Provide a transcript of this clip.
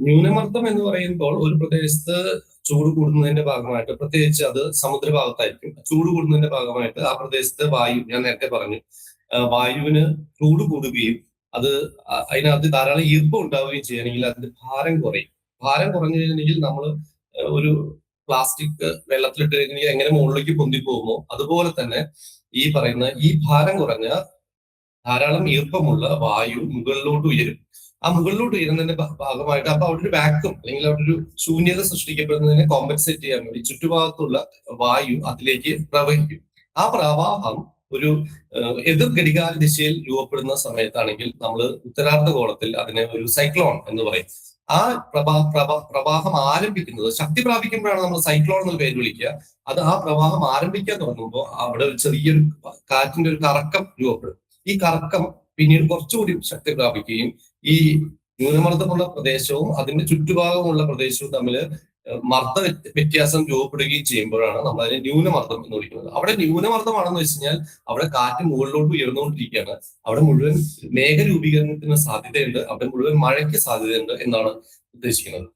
ന്യൂനമർദ്ദം എന്ന് പറയുമ്പോൾ ഒരു പ്രദേശത്ത് ചൂട് കൂടുന്നതിന്റെ ഭാഗമായിട്ട്, പ്രത്യേകിച്ച് അത് സമുദ്രഭാഗത്തായിരിക്കും, ചൂട് കൂടുന്നതിന്റെ ഭാഗമായിട്ട് ആ പ്രദേശത്ത് വായു, ഞാൻ നേരത്തെ പറഞ്ഞു, വായുവിന് ചൂട് കൂടുകയും അത് അതിനകത്ത് ധാരാളം ഈർപ്പം ഉണ്ടാവുകയും ചെയ്യുകയാണെങ്കിൽ അതിന്റെ ഭാരം കുറയും. ഭാരം കുറഞ്ഞു കഴിഞ്ഞെങ്കിൽ നമ്മൾ ഒരു പ്ലാസ്റ്റിക് വെള്ളത്തിലിട്ട് കഴിഞ്ഞാൽ എങ്ങനെ മുകളിലേക്ക് പൊന്തി പോകുമോ അതുപോലെ തന്നെ ഈ പറയുന്ന ഈ ഭാരം കുറഞ്ഞ ധാരാളം ഈർപ്പമുള്ള വായു മുകളിലോട്ട് ഉയരും. ആ മുകളിലോട്ട് ഉയരുന്നതിന്റെ ഭാഗമായിട്ട് അപ്പൊ അവിടെ ഒരു വാക്വം അല്ലെങ്കിൽ അവിടെ ഒരു ശൂന്യത സൃഷ്ടിക്കപ്പെടുന്നതിനെ കോമ്പൻസേറ്റ് ചെയ്യാൻ വേണ്ടി ചുറ്റുഭാഗത്തുള്ള വായു അതിലേക്ക് പ്രവഹിക്കും. ആ പ്രവാഹം ഒരു എതിർ ഘടികാര ദിശയിൽ രൂപപ്പെടുന്ന സമയത്താണെങ്കിൽ നമ്മൾ ഉത്തരാർദ്ധഗോളത്തിൽ അതിനെ ഒരു സൈക്ലോൺ എന്ന് പറയും. ആ പ്രവാഹം ആരംഭിക്കുന്നത്, ശക്തി പ്രാപിക്കുമ്പോഴാണ് നമ്മൾ സൈക്ലോൺ എന്നുള്ള പേര് വിളിക്കുക. അത് ആ പ്രവാഹം ആരംഭിക്കാൻ തുടങ്ങുമ്പോൾ അവിടെ ഒരു ചെറിയൊരു കാറ്റിന്റെ ഒരു കറക്കം രൂപപ്പെടും. ഈ കറക്കം പിന്നീട് കുറച്ചുകൂടി ശക്തി പ്രാപിക്കുകയും ഈ ന്യൂനമർദ്ദമുള്ള പ്രദേശവും അതിന്റെ ചുറ്റുഭാഗമുള്ള പ്രദേശവും തമ്മിൽ മർദ്ദ വ്യത്യാസം രൂപപ്പെടുകയും ചെയ്യുമ്പോഴാണ് നമ്മൾ അതിനെ ന്യൂനമർദ്ദം എന്ന് വിളിക്കുന്നത്. അവിടെ ന്യൂനമർദ്ദമാണെന്ന് വെച്ച് കഴിഞ്ഞാൽ അവിടെ കാറ്റ് മുകളിലോട്ട് ഉയർന്നുകൊണ്ടിരിക്കുകയാണ്. അവിടെ മുഴുവൻ മേഘ രൂപീകരണത്തിന് സാധ്യതയുണ്ട്, അവിടെ മുഴുവൻ മഴയ്ക്ക് സാധ്യതയുണ്ട് എന്നാണ് ഉദ്ദേശിക്കുന്നത്.